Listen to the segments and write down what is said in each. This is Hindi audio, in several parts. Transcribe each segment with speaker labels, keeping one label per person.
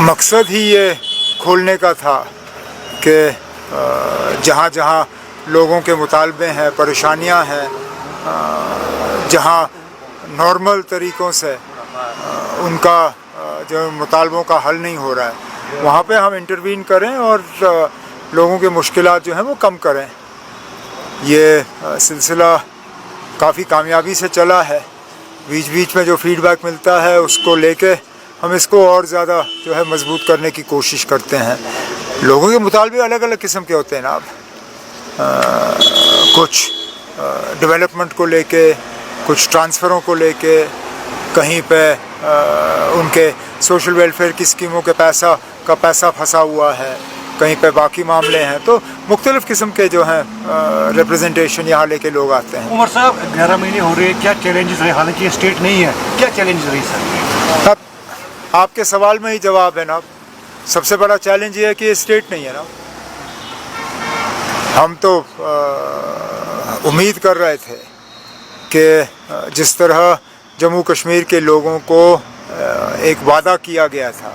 Speaker 1: मकसद ही ये खोलने का था कि जहाँ जहाँ लोगों के मुतालबे हैं, परेशानियाँ हैं, जहाँ नॉर्मल तरीक़ों से उनका जो मुतालबों का हल नहीं हो रहा है, वहाँ पे हम इंटरवीन करें और लोगों के मुश्किलात जो हैं वो कम करें। ये सिलसिला काफ़ी कामयाबी से चला है। बीच बीच में जो फीडबैक मिलता है उसको लेके हम इसको और ज़्यादा जो है मजबूत करने की कोशिश करते हैं। लोगों के मुतालबे अलग अलग किस्म के होते हैं ना। अब कुछ डेवलपमेंट को लेके, कुछ ट्रांसफ़रों को लेके, कहीं पे उनके सोशल वेलफेयर की स्कीमों के पैसा फंसा हुआ है, कहीं पे बाकी मामले हैं। तो मुख्तलिफ़ किस्म के जो हैं रिप्रेजेंटेशन यहाँ लेके लोग आते हैं।
Speaker 2: उमर साहब 11 महीने हो रहे हैं, क्या चैलेंजेस रहे? हालांकि ये स्टेट नहीं है, क्या चैलेंजेस रही सर?
Speaker 1: अब आपके सवाल में ही जवाब है ना। सबसे बड़ा चैलेंज ये है कि ये स्टेट नहीं है ना। हम तो उम्मीद कर रहे थे कि जिस तरह जम्मू कश्मीर के लोगों को एक वादा किया गया था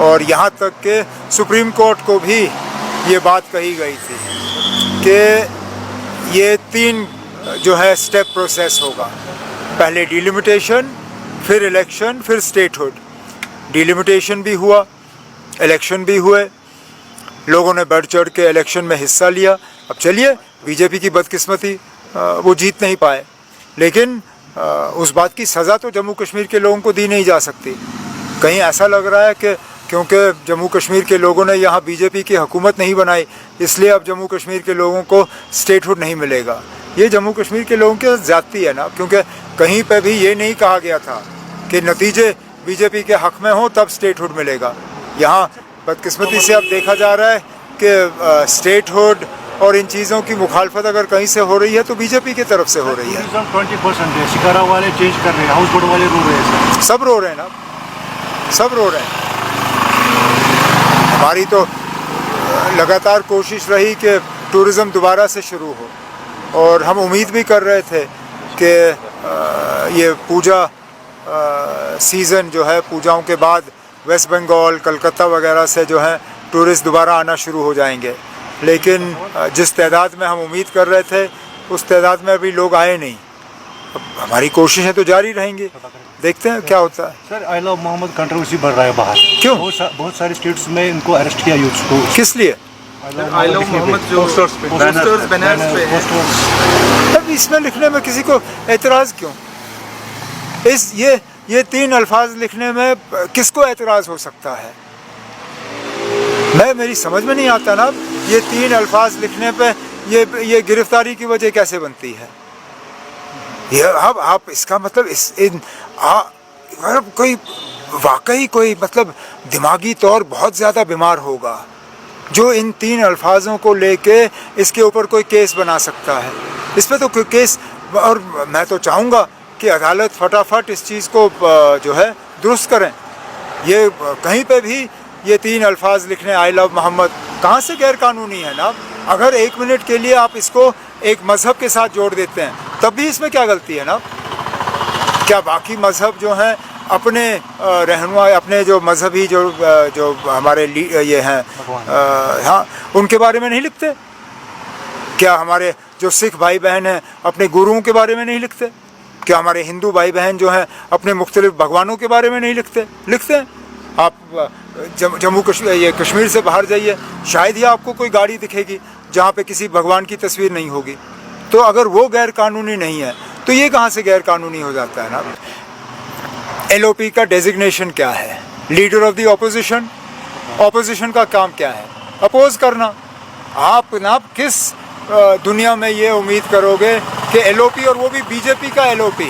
Speaker 1: और यहाँ तक कि सुप्रीम कोर्ट को भी ये बात कही गई थी कि ये 3 जो है स्टेप प्रोसेस होगा। पहले डिलिमिटेशन, फिर इलेक्शन, फिर स्टेटहुड। डिलिमिटेशन भी हुआ, इलेक्शन भी हुए, लोगों ने बढ़ चढ़ के इलेक्शन में हिस्सा लिया। अब चलिए, बीजेपी की बदकिस्मती वो जीत नहीं पाए, लेकिन उस बात की सज़ा तो जम्मू कश्मीर के लोगों को दी नहीं जा सकती। कहीं ऐसा लग रहा है कि क्योंकि जम्मू कश्मीर के लोगों ने यहाँ बीजेपी की हुकूमत नहीं बनाई, इसलिए अब जम्मू कश्मीर के लोगों को स्टेटहुड नहीं मिलेगा। ये जम्मू कश्मीर के लोगों के साथ ज़्यादती है ना, क्योंकि कहीं पे भी ये नहीं कहा गया था कि नतीजे बीजेपी के हक़ में हों तब स्टेटहुड मिलेगा। यहाँ बदकिस्मती से अब देखा जा रहा है कि स्टेटहुड और इन चीज़ों की मुखालफत अगर कहीं से हो रही है तो बीजेपी की तरफ से हो रही है।
Speaker 2: 20% है, शिकारा वाले चेंज कर रहे हैं, हाउस बोट वाले रो रहे हैं।
Speaker 1: सब रो रहे हैं ना, सब रो रहे हैं। हमारी तो लगातार कोशिश रही कि टूरिज़म दोबारा से शुरू हो और हम उम्मीद भी कर रहे थे कि ये पूजा सीज़न जो है, पूजाओं के बाद वेस्ट बंगाल, कलकत्ता वगैरह से जो है टूरिस्ट दोबारा आना शुरू हो जाएंगे, लेकिन जिस तादाद में हम उम्मीद कर रहे थे उस तादाद में अभी लोग आए नहीं। अब हमारी कोशिशें तो जारी रहेंगी, देखते हैं क्या होता है।
Speaker 2: Sir, I love Mohammad controversy बढ़ रहा है बाहर।
Speaker 1: क्यों?
Speaker 2: बहुत सारे स्टेट्स में इनको अरेस्ट किया यूथ को।
Speaker 1: किस लिए?
Speaker 3: आई लव मोहम्मद जो पोस्टर्स बैनर्स पे है।
Speaker 1: अब इसमें लिखने में किसी को एतराज़ क्यों? ये 3 अल्फाज लिखने में किसको एतराज़ हो सकता है? मेरी समझ में नहीं आता ना। ये 3 अल्फाज लिखने पे ये गिरफ्तारी की वजह कैसे बनती है? ये अब आप इसका मतलब कोई वाकई कोई मतलब दिमागी तौर बहुत ज़्यादा बीमार होगा जो इन 3 अल्फाजों को लेके इसके ऊपर कोई केस बना सकता है। इस पर तो कोई केस, और मैं तो चाहूँगा कि अदालत फटाफट इस चीज़ को जो है दुरुस्त करें। ये कहीं पे भी ये 3 अल्फाज लिखने आई लव मोहम्मद कहाँ से गैर कानूनी है ना? अगर 1 मिनट के लिए आप इसको एक मज़हब के साथ जोड़ देते हैं तब भी इसमें क्या गलती है ना? क्या बाकी मज़हब जो हैं अपने रहनुमा, अपने जो मजहबी जो हमारे ये हैं हाँ, उनके बारे में नहीं लिखते? क्या हमारे जो सिख भाई बहन हैं अपने गुरुओं के बारे में नहीं लिखते? क्या हमारे हिंदू भाई बहन जो हैं अपने मुख्तलिफ भगवानों के बारे में नहीं लिखते? लिखते हैं। आप जम्मू कश्मीर से बाहर जाइए, शायद ही आपको कोई गाड़ी दिखेगी जहाँ पे किसी भगवान की तस्वीर नहीं होगी। तो अगर वो गैर कानूनी नहीं है तो ये कहाँ से गैर कानूनी हो जाता है ना? LOP का डेजिग्नेशन क्या है? Leader of the opposition. Opposition का काम क्या है? अपोज करना। आप ना किस दुनिया में ये उम्मीद करोगे कि LOP, और वो भी बीजेपी का LOP,